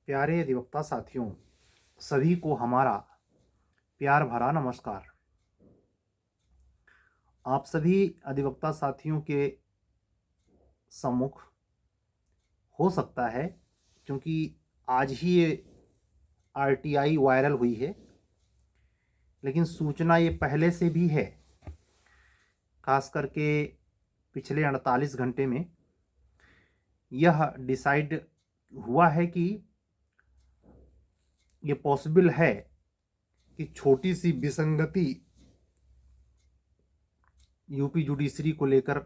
प्यारे अधिवक्ता साथियों, सभी को हमारा प्यार भरा नमस्कार। आप सभी अधिवक्ता साथियों के सम्मुख हो सकता है, क्योंकि आज ही ये आरटीआई वायरल हुई है, लेकिन सूचना ये पहले से भी है। खास करके पिछले 48 घंटे में यह डिसाइड हुआ है कि ये पॉसिबल है कि छोटी सी विसंगति यूपी जुडिशरी को लेकर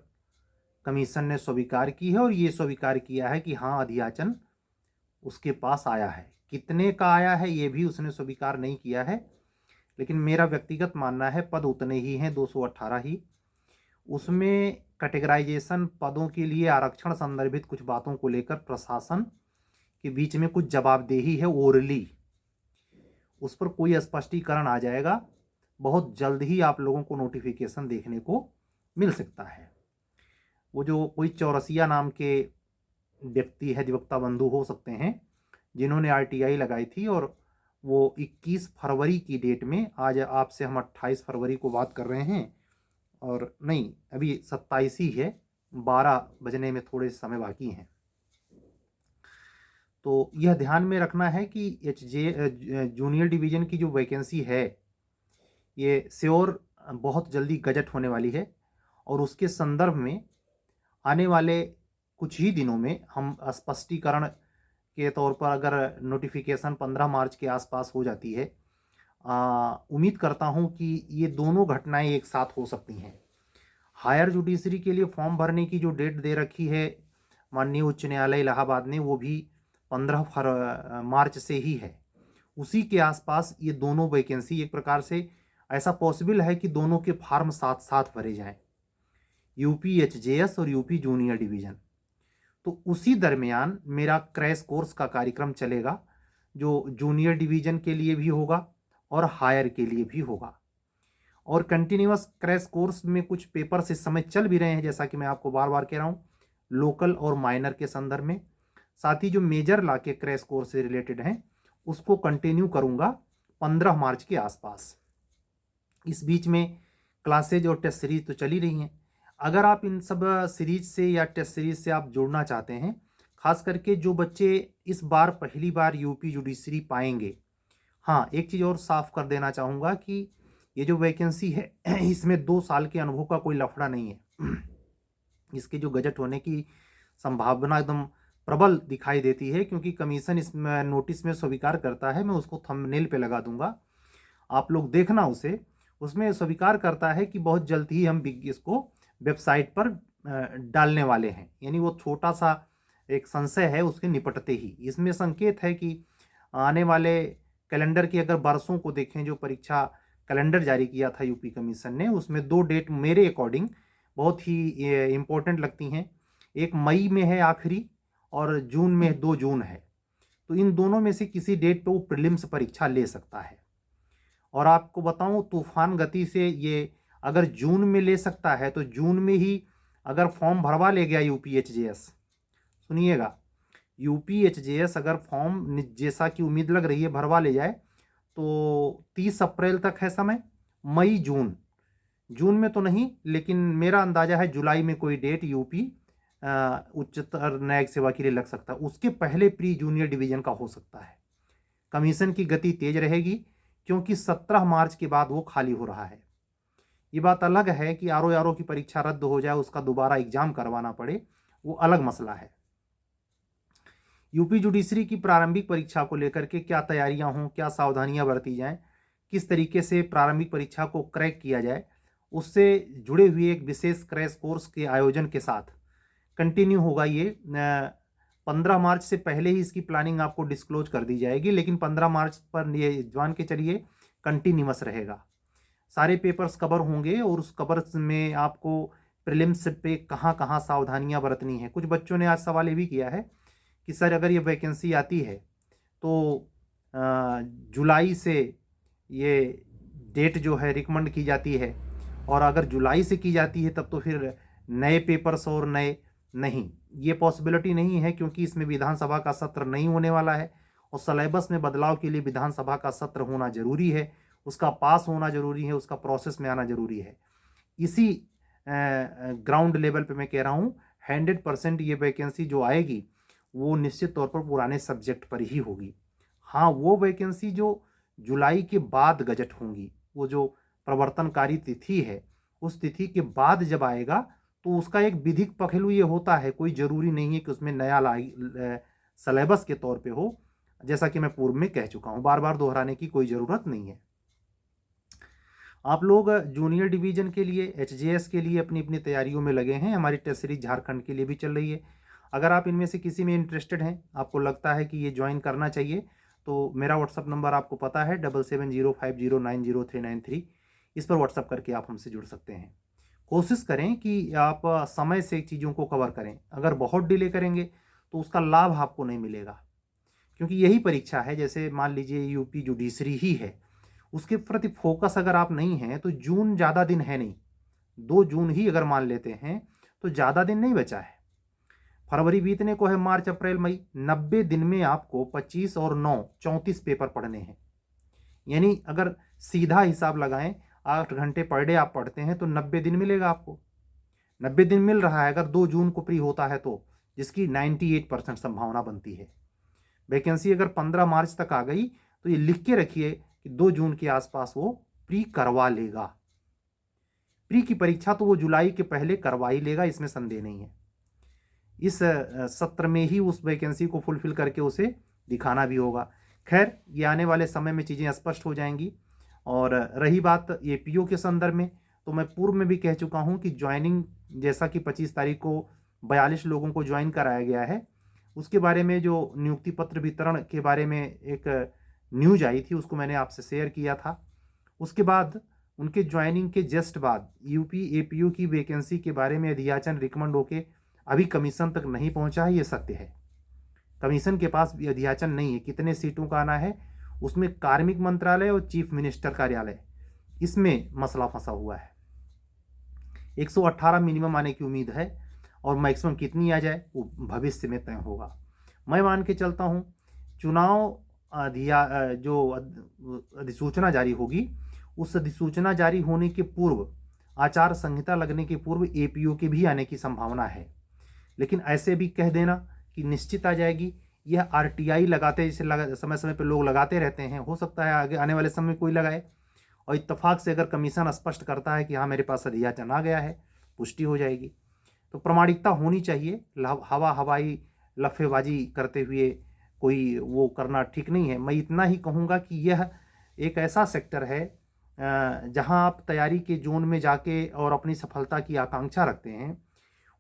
कमीशन ने स्वीकार की है, और ये स्वीकार किया है कि हाँ, अध्याचन उसके पास आया है। कितने का आया है ये भी उसने स्वीकार नहीं किया है, लेकिन मेरा व्यक्तिगत मानना है पद उतने ही हैं, 218 ही। उसमें कैटेगराइजेशन पदों के लिए आरक्षण संदर्भित कुछ बातों को लेकर प्रशासन के बीच में कुछ जवाबदेही है ओरली, उस पर कोई स्पष्टीकरण आ जाएगा। बहुत जल्द ही आप लोगों को नोटिफिकेशन देखने को मिल सकता है। वो जो कोई चौरसिया नाम के व्यक्ति है, अधिवक्ता बंधु हो सकते हैं, जिन्होंने आरटीआई लगाई थी, और वो 21 फरवरी की डेट में, आज आपसे हम 28 फरवरी को बात कर रहे हैं, और नहीं, अभी 27 ही है, 12 बजने में थोड़े समय बाकी हैं। तो यह ध्यान में रखना है कि जूनियर डिवीज़न की जो वैकेंसी है, ये श्योर बहुत जल्दी गजट होने वाली है, और उसके संदर्भ में आने वाले कुछ ही दिनों में हम स्पष्टीकरण के तौर पर, अगर नोटिफिकेशन 15 मार्च के आसपास हो जाती है, उम्मीद करता हूं कि ये दोनों घटनाएं एक साथ हो सकती हैं। हायर जुडिशरी के लिए फॉर्म भरने की जो डेट दे रखी है माननीय उच्च न्यायालय इलाहाबाद ने, वो भी 15 मार्च से ही है। उसी के आसपास ये दोनों वैकेंसी, एक प्रकार से ऐसा पॉसिबल है कि दोनों के फार्म साथ साथ भरे जाएं, यूपी एचजेएस और यूपी जूनियर डिवीज़न। तो उसी दरमियान मेरा क्रैश कोर्स का कार्यक्रम चलेगा, जो जूनियर डिवीज़न के लिए भी होगा और हायर के लिए भी होगा। और कंटिन्यूअस क्रैश कोर्स में कुछ पेपर्स इस समय चल भी रहे हैं, जैसा कि मैं आपको बार बार कह रहा हूँ, लोकल और माइनर के संदर्भ में। साथ ही जो मेजर ला के क्रैश कोर्स से रिलेटेड हैं, उसको कंटिन्यू करूँगा 15 मार्च के आसपास। इस बीच में क्लासेज और टेस्ट सीरीज तो चली रही हैं। अगर आप इन सब सीरीज से या टेस्ट सीरीज से आप जुड़ना चाहते हैं, खास करके जो बच्चे इस बार पहली बार यूपी जुडिशरी पाएंगे, हाँ, एक चीज़ और साफ कर देना चाहूँगा कि ये जो वैकेंसी है इसमें 2 साल के अनुभव का कोई लफड़ा नहीं है। इसके जो गजट होने की संभावना एकदम प्रबल दिखाई देती है, क्योंकि कमीशन इस नोटिस में स्वीकार करता है, मैं उसको थंबनेल पे लगा दूंगा, आप लोग देखना उसे। उसमें स्वीकार करता है कि बहुत जल्द ही हम इसको वेबसाइट पर डालने वाले हैं। यानी वो छोटा सा एक संशय है, उसके निपटते ही इसमें संकेत है कि आने वाले कैलेंडर की अगर बरसों को देखें, जो परीक्षा कैलेंडर जारी किया था यूपी कमीशन ने, उसमें 2 डेट मेरे अकॉर्डिंग बहुत ही इम्पोर्टेंट लगती हैं। एक मई में है आखिरी, और जून में 2 जून है। तो इन दोनों में से किसी डेट पे वो प्रीलिम्स परीक्षा ले सकता है। और आपको बताऊं, तूफान गति से ये अगर जून में ले सकता है, तो जून में ही अगर फॉर्म भरवा ले गया यूपीएचजेएस, सुनिएगा, यूपीएचजेएस अगर फॉर्म जैसा कि उम्मीद लग रही है भरवा ले जाए, तो 30 अप्रैल तक है समय। मई जून, जून में तो नहीं, लेकिन मेरा अंदाजा है जुलाई में कोई डेट यूपी उच्चतर न्यायिक सेवा के लिए लग सकता है। उसके पहले प्री जूनियर डिवीजन का हो सकता है। कमीशन की गति तेज रहेगी, क्योंकि 17 मार्च के बाद वो खाली हो रहा है। ये बात अलग है कि आरओ की परीक्षा रद्द हो जाए, उसका दोबारा एग्जाम करवाना पड़े, वो अलग मसला है। यूपी जुडिशरी की प्रारंभिक परीक्षा को लेकर के क्या तैयारियां हों, क्या सावधानियां बरती जाएं, किस तरीके से प्रारंभिक परीक्षा को क्रैक किया जाए, उससे जुड़े हुए एक विशेष क्रैश कोर्स के आयोजन के साथ कंटिन्यू होगा। ये 15 मार्च से पहले ही इसकी प्लानिंग आपको डिस्क्लोज कर दी जाएगी, लेकिन 15 मार्च पर ये जान के चलिए कंटिन्यूअस रहेगा। सारे पेपर्स कवर होंगे, और उस कवर में आपको प्रीलिम्स पे कहाँ कहाँ सावधानियां बरतनी है। कुछ बच्चों ने आज सवाल ये भी किया है कि सर, अगर ये वैकेंसी आती है तो जुलाई से ये डेट जो है रिकमेंड की जाती है, और अगर जुलाई से की जाती है तब तो फिर नए पेपर्स और नए नहीं, ये पॉसिबिलिटी नहीं है, क्योंकि इसमें विधानसभा का सत्र नहीं होने वाला है, और सिलेबस में बदलाव के लिए विधानसभा का सत्र होना जरूरी है, उसका पास होना जरूरी है, उसका प्रोसेस में आना जरूरी है। इसी ग्राउंड लेवल पे मैं कह रहा हूँ 100% ये वैकेंसी जो आएगी वो निश्चित तौर पर पुराने सब्जेक्ट पर ही होगी। हाँ, वो वैकेंसी जो जुलाई के बाद गजट होंगी, वो जो प्रवर्तनकारी तिथि है उस तिथि के बाद जब आएगा तो उसका एक विधिक पहलू ये होता है, कोई जरूरी नहीं है कि उसमें नया सिलेबस के तौर पे हो, जैसा कि मैं पूर्व में कह चुका हूं, बार बार दोहराने की कोई जरूरत नहीं है। आप लोग जूनियर डिवीजन के लिए, एचजेएस के लिए अपनी अपनी तैयारियों में लगे हैं, हमारी टेस्ट सीरीज झारखंड के लिए भी चल रही है। अगर आप इनमें से किसी में इंटरेस्टेड हैं, आपको लगता है कि ये ज्वाइन करना चाहिए, तो मेरा व्हाट्सअप नंबर आपको पता है 7705090393। इस पर व्हाट्सअप करके आप हमसे जुड़ सकते हैं। कोशिश करें कि आप समय से चीज़ों को कवर करें। अगर बहुत डिले करेंगे तो उसका लाभ आपको नहीं मिलेगा, क्योंकि यही परीक्षा है, जैसे मान लीजिए यूपी जुडिशरी ही है, उसके प्रति फोकस अगर आप नहीं हैं तो जून ज़्यादा दिन है नहीं, 2 जून ही अगर मान लेते हैं तो ज़्यादा दिन नहीं बचा है। फरवरी बीतने को है, मार्च अप्रैल मई, 90 दिन में आपको 25 और 9 34 पेपर पढ़ने हैं। यानी अगर सीधा हिसाब लगाएं, 8 घंटे पर डे आप पढ़ते हैं तो 90 दिन मिलेगा आपको। 90 दिन मिल रहा है अगर 2 जून को प्री होता है तो, जिसकी 98% संभावना बनती है। वैकेंसी अगर 15 मार्च तक आ गई तो ये लिख के रखिए कि 2 जून के आसपास वो प्री करवा लेगा। प्री की परीक्षा तो वो जुलाई के पहले करवा ही लेगा, इसमें संदेह नहीं है। इस सत्र में ही उस वैकेंसी को फुलफिल करके उसे दिखाना भी होगा। खैर, ये आने वाले समय में चीज़ें स्पष्ट हो जाएंगी। और रही बात एपीओ के संदर्भ में, तो मैं पूर्व में भी कह चुका हूं कि ज्वाइनिंग, जैसा कि 25 तारीख को 42 लोगों को ज्वाइन कराया गया है, उसके बारे में जो नियुक्ति पत्र वितरण के बारे में एक न्यूज आई थी उसको मैंने आपसे शेयर किया था। उसके बाद उनके ज्वाइनिंग के जस्ट बाद यूपी एपीओ की वैकेंसी के बारे में अधियाचन रिकमेंड होके अभी कमीशन तक नहीं पहुंचा है, ये सत्य है। कमीशन के पास भी अधियाचन नहीं है, कितने सीटों का आना है उसमें कार्मिक मंत्रालय और चीफ मिनिस्टर कार्यालय, इसमें मसला फंसा हुआ है। 118 मिनिमम आने की उम्मीद है और मैक्सिमम कितनी आ जाए वो भविष्य में तय होगा। मैं मान के चलता हूं चुनाव जो अधिसूचना जारी होगी, उस अधिसूचना जारी होने के पूर्व, आचार संहिता लगने के पूर्व एपीओ के भी आने की संभावना है। लेकिन ऐसे भी कह देना कि निश्चित आ जाएगी, यह आरटीआई लगाते, जैसे समय समय पर लोग लगाते रहते हैं, हो सकता है आगे आने वाले समय में कोई लगाए, और इत्तेफाक से अगर कमीशन स्पष्ट करता है कि हाँ मेरे पास अधियाचन आ गया है, पुष्टि हो जाएगी। तो प्रामाणिकता होनी चाहिए, हवाई लफेबाजी करते हुए कोई वो करना ठीक नहीं है। मैं इतना ही कहूँगा कि यह एक ऐसा सेक्टर है जहां आप तैयारी के जोन में जाके और अपनी सफलता की आकांक्षा रखते हैं,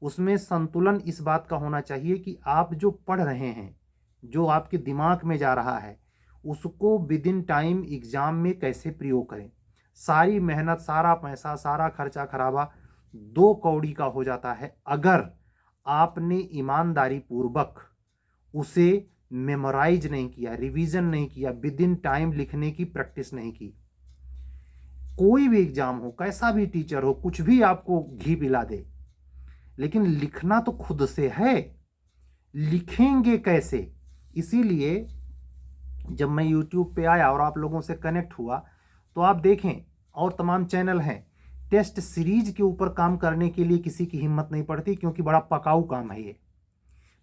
उसमें संतुलन इस बात का होना चाहिए कि आप जो पढ़ रहे हैं, जो आपके दिमाग में जा रहा है, उसको विद इन टाइम एग्जाम में कैसे प्रयोग करें। सारी मेहनत, सारा पैसा, सारा खर्चा खराबा 2 कौड़ी का हो जाता है अगर आपने ईमानदारी पूर्वक उसे मेमोराइज नहीं किया, रिवीजन नहीं किया, विद इन टाइम लिखने की प्रैक्टिस नहीं की। कोई भी एग्जाम हो, कैसा भी टीचर हो, कुछ भी आपको घी पिला दे, लेकिन लिखना तो खुद से है। लिखेंगे कैसे? इसीलिए जब मैं YouTube पे आया और आप लोगों से कनेक्ट हुआ तो आप देखें, और तमाम चैनल हैं, टेस्ट सीरीज के ऊपर काम करने के लिए किसी की हिम्मत नहीं पड़ती, क्योंकि बड़ा पकाऊ काम है, ये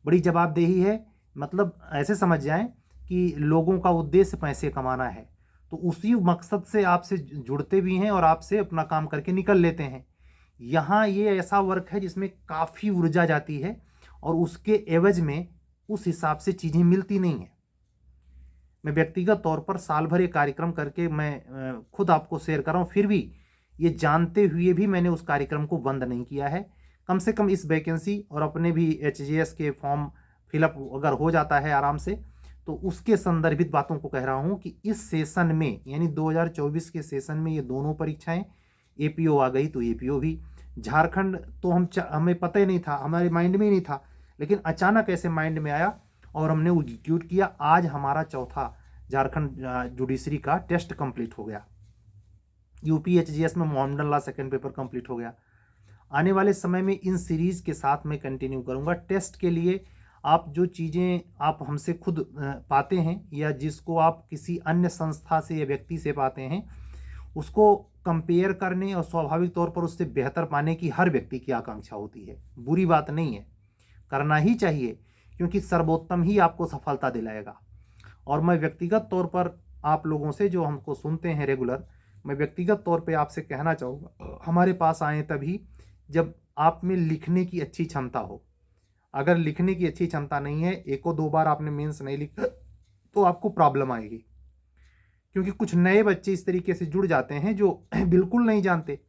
बड़ी जवाबदेही है। मतलब ऐसे समझ जाएं कि लोगों का उद्देश्य पैसे कमाना है, तो उसी मकसद से आपसे जुड़ते भी हैं और आपसे अपना काम करके निकल लेते हैं। यहाँ ये ऐसा वर्क है जिसमें काफ़ी ऊर्जा जाती है और उसके एवज में उस हिसाब से चीज़ें मिलती नहीं हैं। मैं व्यक्तिगत तौर पर साल भर एक कार्यक्रम करके मैं खुद आपको शेयर कर रहा हूँ, फिर भी ये जानते हुए भी मैंने उस कार्यक्रम को बंद नहीं किया है। कम से कम इस वैकेंसी और अपने भी एचजेएस के फॉर्म फिलअप अगर हो जाता है आराम से, तो उसके संदर्भित बातों को कह रहा हूँ कि इस सेशन में, यानी 2024 के सेशन में, ये दोनों परीक्षाएं, एपीओ आ गई तो एपीओ भी। झारखंड तो हमें पता ही नहीं था, हमारे माइंड में ही नहीं था, लेकिन अचानक ऐसे माइंड में आया और हमने एग्जीक्यूट किया। आज हमारा चौथा झारखंड जुडिशरी का टेस्ट कंप्लीट हो गया। यूपी एचजीएस में model law second paper complete हो गया। आने वाले समय में इन सीरीज के साथ मैं कंटिन्यू करूंगा। टेस्ट के लिए आप जो चीज़ें आप हमसे खुद पाते हैं या जिसको आप किसी अन्य संस्था से या व्यक्ति से पाते हैं, उसको कंपेयर करने और स्वाभाविक तौर पर उससे बेहतर पाने की हर व्यक्ति की आकांक्षा होती है। बुरी बात नहीं है, करना ही चाहिए, क्योंकि सर्वोत्तम ही आपको सफलता दिलाएगा। और मैं व्यक्तिगत तौर पर आप लोगों से जो हमको सुनते हैं रेगुलर, मैं व्यक्तिगत तौर पे आपसे कहना चाहूँगा, हमारे पास आएँ तभी जब आप में लिखने की अच्छी क्षमता हो। अगर लिखने की अच्छी क्षमता नहीं है, एको दो बार आपने मेंस नहीं लिखा, तो आपको प्रॉब्लम आएगी। क्योंकि कुछ नए बच्चे इस तरीके से जुड़ जाते हैं जो बिल्कुल नहीं जानते।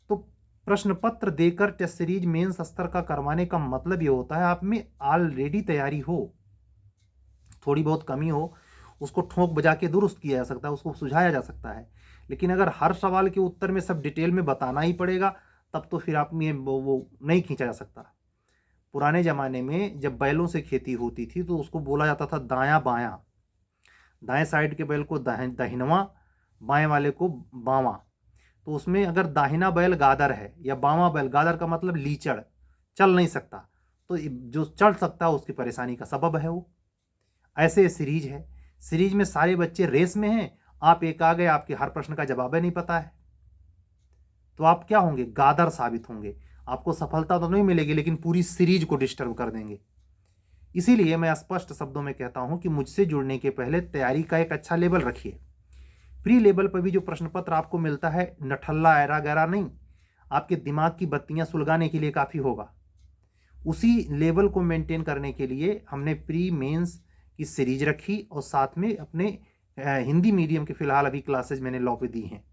तो प्रश्न पत्र देकर टेस्ट सीरीज मेंस स्तर का करवाने का मतलब ये होता है आप में ऑलरेडी तैयारी हो, थोड़ी बहुत कमी हो उसको ठोंक बजा के दुरुस्त किया जा सकता है, उसको सुझाया जा सकता है। लेकिन अगर हर सवाल के उत्तर में सब डिटेल में बताना ही पड़ेगा, तब तो फिर आप में वो नहीं खींचा जा सकता। पुराने ज़माने में जब बैलों से खेती होती थी तो उसको बोला जाता था दायां बायां, दाएं साइड के बैल को दाहिनवा, बाएं वाले को बावां। तो उसमें अगर दाहिना बैल गादर है या बावां बैल, गादर का मतलब लीचड़, चल नहीं सकता, तो जो चल सकता है उसकी परेशानी का सबब है वो। ऐसे सीरीज है, सीरीज में सारे बच्चे रेस में हैं, आप एक आ गए, आपके हर प्रश्न का जवाब ही नहीं पता है, तो आप क्या होंगे, गादर साबित होंगे। आपको सफलता तो नहीं मिलेगी, लेकिन पूरी सीरीज को डिस्टर्ब कर देंगे। इसीलिए मैं स्पष्ट शब्दों में कहता हूं कि मुझसे जुड़ने के पहले तैयारी का एक अच्छा लेवल रखिए। प्री लेवल पर भी जो प्रश्न पत्र आपको मिलता है, नठल्ला ऐरा गैरा नहीं, आपके दिमाग की बत्तियां सुलगाने के लिए काफ़ी होगा। उसी लेवल को मेंटेन करने के लिए हमने प्री मेंस की सीरीज रखी और साथ में अपने हिंदी मीडियम के फिलहाल अभी क्लासेज मैंने लॉ पे दी हैं।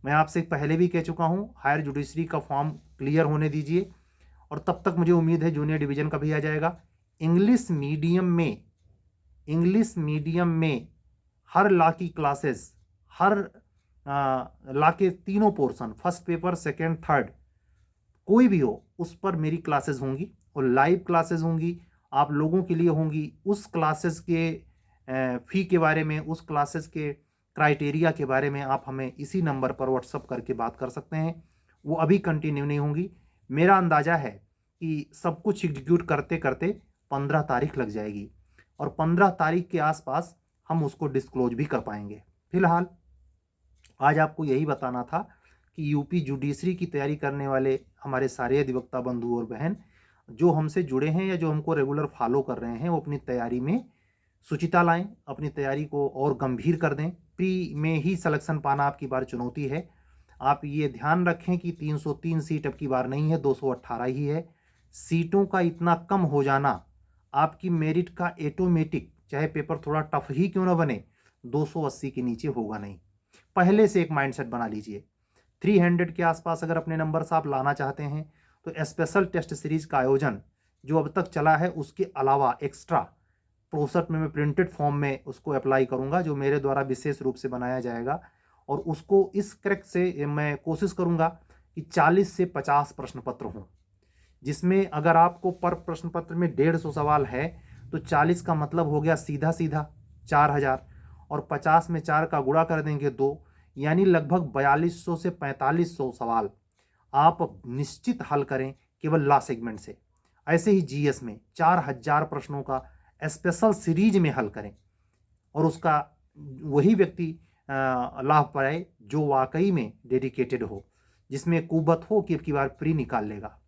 मैं आपसे पहले भी कह चुका हूं, हायर जुडिशरी का फॉर्म क्लियर होने दीजिए, और तब तक मुझे उम्मीद है जूनियर डिवीजन का भी आ जाएगा। इंग्लिश मीडियम में हर लॉ की क्लासेस, हर लॉ के तीनों portion, first paper, second, third, कोई भी हो, उस पर मेरी क्लासेस होंगी और लाइव क्लासेस होंगी, आप लोगों के लिए होंगी। उस क्लासेस के फी के बारे में, उस क्लासेस के क्राइटेरिया के बारे में आप हमें इसी नंबर पर व्हाट्सअप करके बात कर सकते हैं। वो अभी कंटिन्यू नहीं होंगी। मेरा अंदाज़ा है कि सब कुछ एग्जीक्यूट करते करते 15 तारीख लग जाएगी और 15 तारीख के आसपास हम उसको डिस्क्लोज भी कर पाएंगे। फिलहाल आज आपको यही बताना था कि यूपी जुडिशरी की तैयारी करने वाले हमारे सारे अधिवक्ता बंधु और बहन जो हमसे जुड़े हैं या जो हमको रेगुलर फॉलो कर रहे हैं, वो अपनी तैयारी में शुचिता लाएं, अपनी तैयारी को और गंभीर कर दें। प्री में ही सिलेक्शन पाना आपकी बार चुनौती है। आप ये ध्यान रखें कि 303 सीट अब की बार नहीं है, 218 ही है। सीटों का इतना कम हो जाना आपकी मेरिट का ऑटोमेटिक, चाहे पेपर थोड़ा टफ ही क्यों ना बने, 280 के नीचे होगा नहीं। पहले से एक माइंडसेट बना लीजिए। 300 के आसपास अगर अपने नंबर से आप लाना चाहते हैं तो स्पेशल टेस्ट सीरीज का आयोजन जो अब तक चला है, उसके अलावा एक्स्ट्रा 65 में मैं प्रिंटेड फॉर्म में उसको अप्लाई करूंगा, जो मेरे द्वारा विशेष रूप से बनाया जाएगा। और उसको इस करेक्ट से मैं कोशिश करूंगा कि 40 से 50 प्रश्न पत्र हों, जिसमें अगर आपको पर प्रश्न पत्र में 150 सवाल है तो 40 का मतलब हो गया सीधा सीधा 4000, और 50 में 4 का गुणा कर देंगे 2, यानी लगभग 4200 से 4500 सवाल आप निश्चित हल करें केवल लॉ सेगमेंट से। ऐसे ही जीएस में 4000 प्रश्नों का स्पेशल सीरीज में हल करें और उसका वही व्यक्ति लाभ पाए जो वाकई में डेडिकेटेड हो, जिसमें कुवत हो कि अब की बार प्री निकाल लेगा।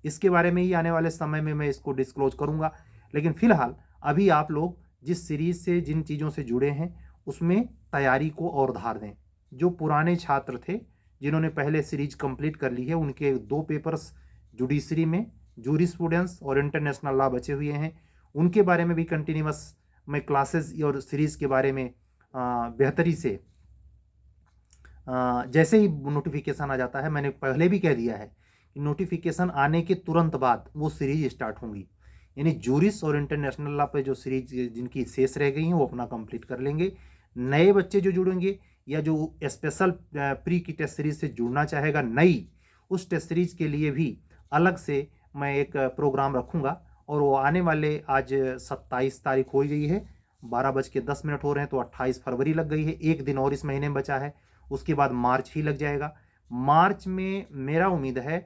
इसके बारे में ही आने वाले समय में मैं इसको डिस्क्लोज करूंगा। लेकिन फिलहाल अभी आप लोग जिस सीरीज से, जिन चीज़ों से जुड़े हैं, उसमें तैयारी को और धार दें। जो पुराने छात्र थे जिन्होंने पहले सीरीज कंप्लीट कर ली है, उनके 2 पेपर्स जुडिशरी में, जूरिस्प्रूडेंस और इंटरनेशनल लॉ बचे हुए हैं, उनके बारे में भी कंटिन्यूअस मैं क्लासेस और सीरीज के बारे में बेहतरी से जैसे ही नोटिफिकेशन आ जाता है, मैंने पहले भी कह दिया है कि नोटिफिकेशन आने के तुरंत बाद वो सीरीज स्टार्ट होंगी। यानी जूरिस और इंटरनेशनल लॉ पे जो सीरीज जिनकी शेष रह गई हैं वो अपना कंप्लीट कर लेंगे। नए बच्चे जो जुड़ेंगे या जो स्पेशल प्री की टेस्ट सीरीज से जुड़ना चाहेगा नई, उस टेस्ट सीरीज के लिए भी अलग से मैं एक प्रोग्राम रखूँगा। और वो आने वाले, आज 27 तारीख हो गई है, 12:10 हो रहे हैं, तो 28 फरवरी लग गई है। एक दिन और इस महीने में बचा है, उसके बाद मार्च ही लग जाएगा। मार्च में मेरा उम्मीद है,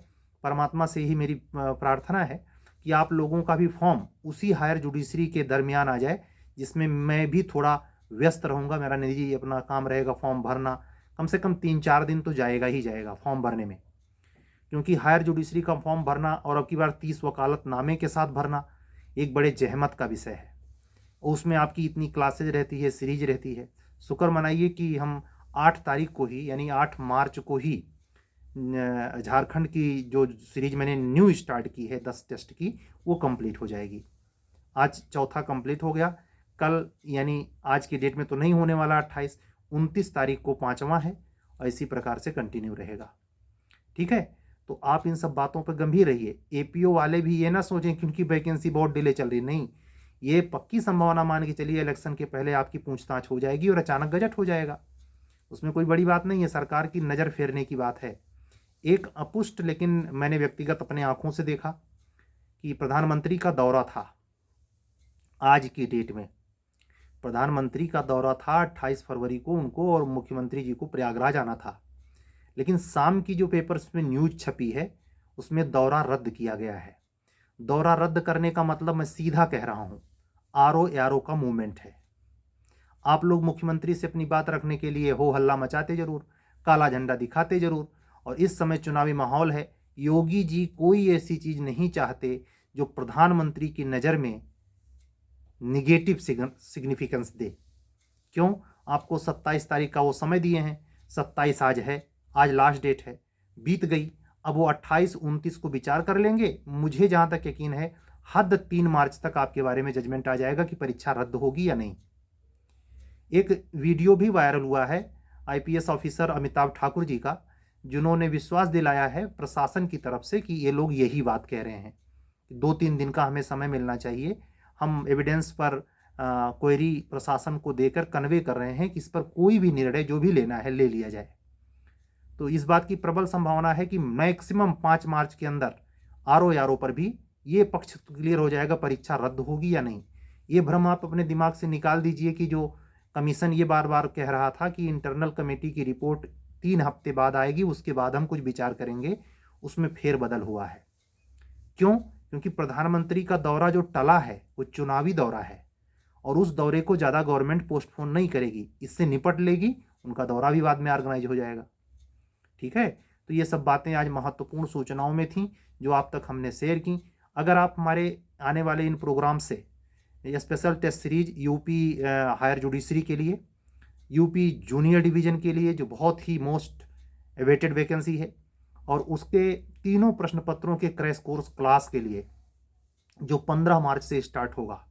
परमात्मा से ही मेरी प्रार्थना है कि आप लोगों का भी फॉर्म उसी हायर जुडिशरी के दरमियान आ जाए, जिसमें मैं भी थोड़ा व्यस्त रहूँगा, मेरा निजी अपना काम रहेगा फॉर्म भरना। कम से कम 3-4 दिन तो जाएगा ही जाएगा फॉर्म भरने में, क्योंकि हायर जुडिशरी का फॉर्म भरना और अब की बार 30 वकालतनामे के साथ भरना एक बड़े जहमत का विषय है। उसमें आपकी इतनी क्लासेज रहती है, सीरीज रहती है। शुक्र मनाइए कि हम 8 तारीख को ही, यानी 8 मार्च को ही झारखंड की जो सीरीज मैंने न्यू स्टार्ट की है 10 टेस्ट की, वो कंप्लीट हो जाएगी। आज चौथा कंप्लीट हो गया। कल यानी आज की डेट में तो नहीं होने वाला 28, 29 तारीख को 5वां है, और इसी प्रकार से कंटिन्यू रहेगा। ठीक है, तो आप इन सब बातों पर गंभीर रहिए। एपीओ वाले भी ये ना सोचें कि उनकी वैकेंसी बहुत डिले चल रही, नहीं, ये पक्की संभावना मान के चलिए इलेक्शन के पहले आपकी पूछताछ हो जाएगी और अचानक गजट हो जाएगा। उसमें कोई बड़ी बात नहीं है, सरकार की नज़र फेरने की बात है। एक अपुष्ट, लेकिन मैंने व्यक्तिगत अपने आंखों से देखा कि प्रधानमंत्री का दौरा था। आज की डेट में प्रधानमंत्री का दौरा था 28 फरवरी को उनको, और मुख्यमंत्री जी को प्रयागराज आना था। लेकिन शाम की जो पेपर्स में न्यूज छपी है उसमें दौरा रद्द किया गया है। दौरा रद्द करने का मतलब मैं सीधा कह रहा हूं, आरो यारो का मूवमेंट है। आप लोग मुख्यमंत्री से अपनी बात रखने के लिए हो हल्ला मचाते जरूर, काला झंडा दिखाते जरूर, और इस समय चुनावी माहौल है। योगी जी कोई ऐसी चीज नहीं चाहते जो प्रधानमंत्री की नज़र में निगेटिव सिग्निफिकेंस दे। क्यों? आपको 27 तारीख का वो समय दिए हैं, 27 आज है, आज लास्ट डेट है, बीत गई। अब वो 28-29 को विचार कर लेंगे। मुझे जहां तक यकीन है हद 3 मार्च तक आपके बारे में जजमेंट आ जाएगा कि परीक्षा रद्द होगी या नहीं। एक वीडियो भी वायरल हुआ है आईपीएस ऑफिसर अमिताभ ठाकुर जी का, जिन्होंने विश्वास दिलाया है प्रशासन की तरफ से कि ये लोग यही बात कह रहे हैं, 2-3 दिन का हमें समय मिलना चाहिए। हम एविडेंस पर क्वेरी प्रशासन को देकर कन्वे कर रहे हैं कि इस पर कोई भी निर्णय जो भी लेना है ले लिया जाए। तो इस बात की प्रबल संभावना है कि मैक्सिमम 5 मार्च के अंदर आरो यारो पर भी ये पक्ष क्लियर हो जाएगा परीक्षा रद्द होगी या नहीं। ये भ्रम आप अपने दिमाग से निकाल दीजिए कि जो कमीशन ये बार बार कह रहा था कि इंटरनल कमेटी की रिपोर्ट 3 हफ्ते बाद आएगी, उसके बाद हम कुछ विचार करेंगे, उसमें फेरबदल हुआ है। क्यों? क्योंकि प्रधानमंत्री का दौरा जो टला है वो चुनावी दौरा है, और उस दौरे को ज़्यादा गवर्नमेंट पोस्टपोन नहीं करेगी, इससे निपट लेगी, उनका दौरा भी बाद में ऑर्गेनाइज हो जाएगा। ठीक है, तो ये सब बातें आज महत्वपूर्ण सूचनाओं में थीं जो आप तक हमने शेयर की। अगर आप हमारे आने वाले इन प्रोग्राम से special test series UP higher judiciary के लिए, यूपी जूनियर डिवीज़न के लिए जो बहुत ही मोस्ट एवेटेड वैकेंसी है, और उसके तीनों प्रश्न पत्रों के क्रैश कोर्स क्लास के लिए जो 15 मार्च से स्टार्ट होगा,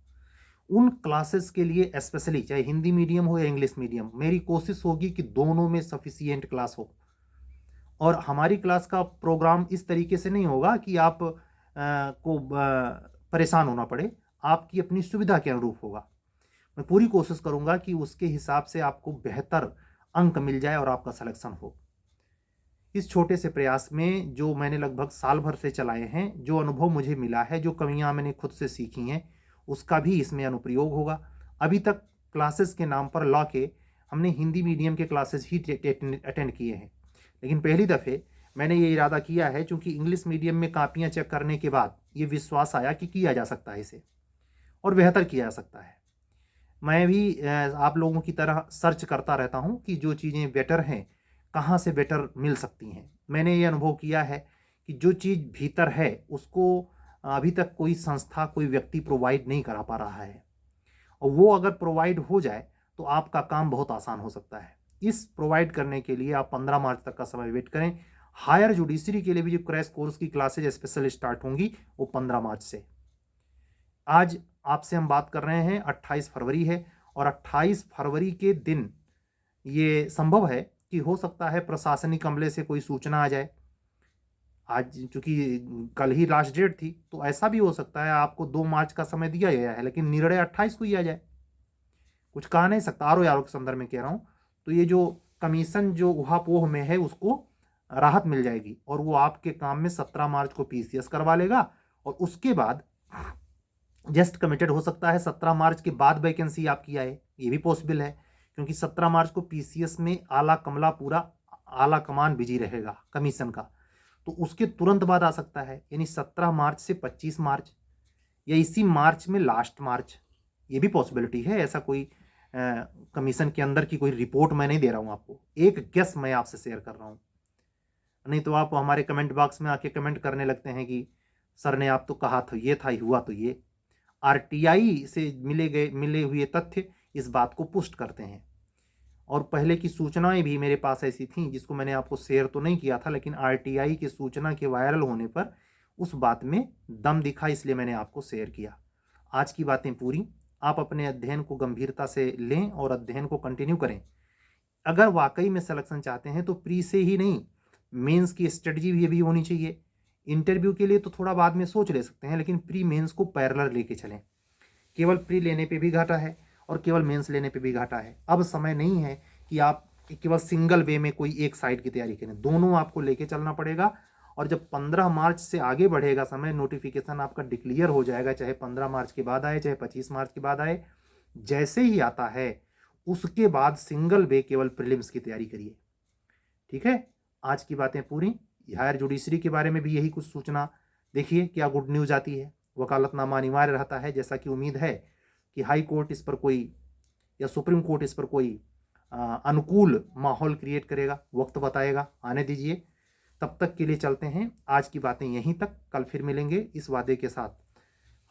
उन क्लासेस के लिए स्पेशली, चाहे हिंदी मीडियम हो या इंग्लिश मीडियम, मेरी कोशिश होगी कि दोनों में सफिशियंट क्लास हो। और हमारी क्लास का प्रोग्राम इस तरीके से नहीं होगा कि आप को परेशान होना पड़े, आपकी अपनी सुविधा के अनुरूप होगा। मैं पूरी कोशिश करूंगा कि उसके हिसाब से आपको बेहतर अंक मिल जाए और आपका सिलेक्शन हो। इस छोटे से प्रयास में जो मैंने लगभग साल भर से चलाए हैं, जो अनुभव मुझे मिला है, जो कमियां मैंने खुद से सीखी हैं, उसका भी इसमें अनुप्रयोग होगा। अभी तक क्लासेस के नाम पर लॉ के हमने हिंदी मीडियम के क्लासेस ही अटेंड किए हैं, लेकिन पहली दफ़े मैंने ये इरादा किया है, चूँकि इंग्लिश मीडियम में कापियाँ चेक करने के बाद ये विश्वास आया कि किया जा सकता है इसे, और बेहतर किया जा सकता है। मैं भी आप लोगों की तरह सर्च करता रहता हूँ कि जो चीज़ें बेटर हैं कहाँ से बेटर मिल सकती हैं। मैंने ये अनुभव किया है कि जो चीज़ भीतर है उसको अभी तक कोई संस्था, कोई व्यक्ति प्रोवाइड नहीं करा पा रहा है, और वो अगर प्रोवाइड हो जाए तो आपका काम बहुत आसान हो सकता है। इस प्रोवाइड करने के लिए आप 15 मार्च तक का समय वेट करें। हायर जुडिशरी के लिए भी जो क्रैश कोर्स की क्लासेज स्पेशल स्टार्ट होंगी वो 15 मार्च से। आज आपसे हम बात कर रहे हैं 28 फरवरी है, और 28 फरवरी के दिन ये संभव है कि हो सकता है प्रशासनिक अमले से कोई सूचना आ जाए। आज चूंकि कल ही लास्ट डेट थी, तो ऐसा भी हो सकता है आपको 2 मार्च का समय दिया गया है लेकिन निर्णय 28 को ही आ जाए। कुछ कहा नहीं सकता, आरो यारो के संदर्भ में कह रहा हूँ। तो ये जो कमीशन जो उहापोह में है उसको राहत मिल जाएगी, और वो आपके काम में 17 मार्च को पीसीएस करवा लेगा, और उसके बाद जस्ट कमिटेड हो सकता है 17 मार्च के बाद वैकेंसी आपकी आए, ये भी पॉसिबल है, क्योंकि 17 मार्च को पीसीएस में आला कमला पूरा आला कमान बिजी रहेगा कमीशन का, तो उसके तुरंत बाद आ सकता है, यानी 17 मार्च से 25 मार्च, या इसी मार्च में, लास्ट मार्च, ये भी पॉसिबिलिटी है। ऐसा कोई कमीशन के अंदर की कोई रिपोर्ट मैं नहीं दे रहा हूँ आपको, एक गेस मैं आपसे शेयर कर रहा हूँ। नहीं तो आप हमारे कमेंट बॉक्स में आके कमेंट करने लगते हैं कि सर ने आप तो कहा था, ये था, हुआ तो ये। आरटीआई से मिले हुए तथ्य इस बात को पुष्ट करते हैं। और पहले की सूचनाएं भी मेरे पास ऐसी थीं जिसको मैंने आपको शेयर तो नहीं किया था, लेकिन आरटीआई की सूचना के वायरल होने पर उस बात में दम दिखा, इसलिए मैंने आपको शेयर किया। आज की बातें पूरी। आप अपने अध्ययन को गंभीरता से लें और अध्ययन को कंटिन्यू करें। अगर वाकई में सिलेक्शन चाहते हैं तो प्री से ही नहीं, मेंस की स्ट्रेटजी भी होनी चाहिए। इंटरव्यू के लिए तो थोड़ा बाद में सोच ले सकते हैं, लेकिन प्री मेंस को पैरेलल लेके चलें। केवल प्री लेने पे भी घाटा है और केवल मेंस लेने पे भी घाटा है। अब समय नहीं है कि आप केवल सिंगल वे में कोई एक साइड की तैयारी करें, दोनों आपको लेके चलना पड़ेगा। और जब 15 मार्च से आगे बढ़ेगा समय, नोटिफिकेशन आपका डिक्लेयर हो जाएगा, चाहे 15 मार्च के बाद आए, चाहे 25 मार्च के बाद आए, जैसे ही आता है उसके बाद सिंगल वे केवल प्रीलिम्स की तैयारी करिए। ठीक है, आज की बातें पूरी। हायर जुडिशरी के बारे में भी यही कुछ सूचना, देखिए क्या गुड न्यूज आती है। वकालतनामा अनिवार्य रहता है, जैसा कि उम्मीद है कि हाई कोर्ट इस पर कोई, या सुप्रीम कोर्ट इस पर कोई अनुकूल माहौल क्रिएट करेगा, वक्त बताएगा, आने दीजिए। तब तक के लिए चलते हैं, आज की बातें यहीं तक, कल फिर मिलेंगे इस वादे के साथ।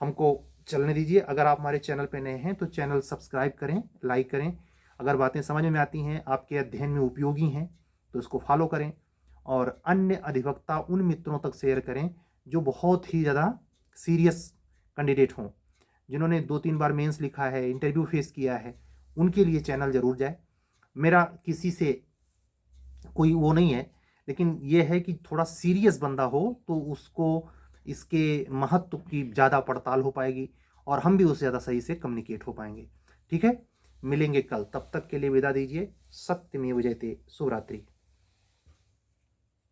हमको चलने दीजिए। अगर आप हमारे चैनल पर नए हैं तो चैनल सब्सक्राइब करें, लाइक करें। अगर बातें समझ में आती हैं, आपके अध्ययन में उपयोगी हैं, तो इसको फॉलो करें और अन्य अधिवक्ता उन मित्रों तक शेयर करें जो बहुत ही ज़्यादा सीरियस कैंडिडेट हों, जिन्होंने 2-3 बार मेंस लिखा है, इंटरव्यू फेस किया है। उनके लिए चैनल ज़रूर जाए। मेरा किसी से कोई वो नहीं है, लेकिन ये है कि थोड़ा सीरियस बंदा हो तो उसको इसके महत्व की ज़्यादा पड़ताल हो पाएगी और हम भी उससे ज़्यादा सही से कम्युनिकेट हो पाएंगे। ठीक है, मिलेंगे कल, तब तक के लिए विदा दीजिए। सत्यमेव जयते। शुभ रात्रि।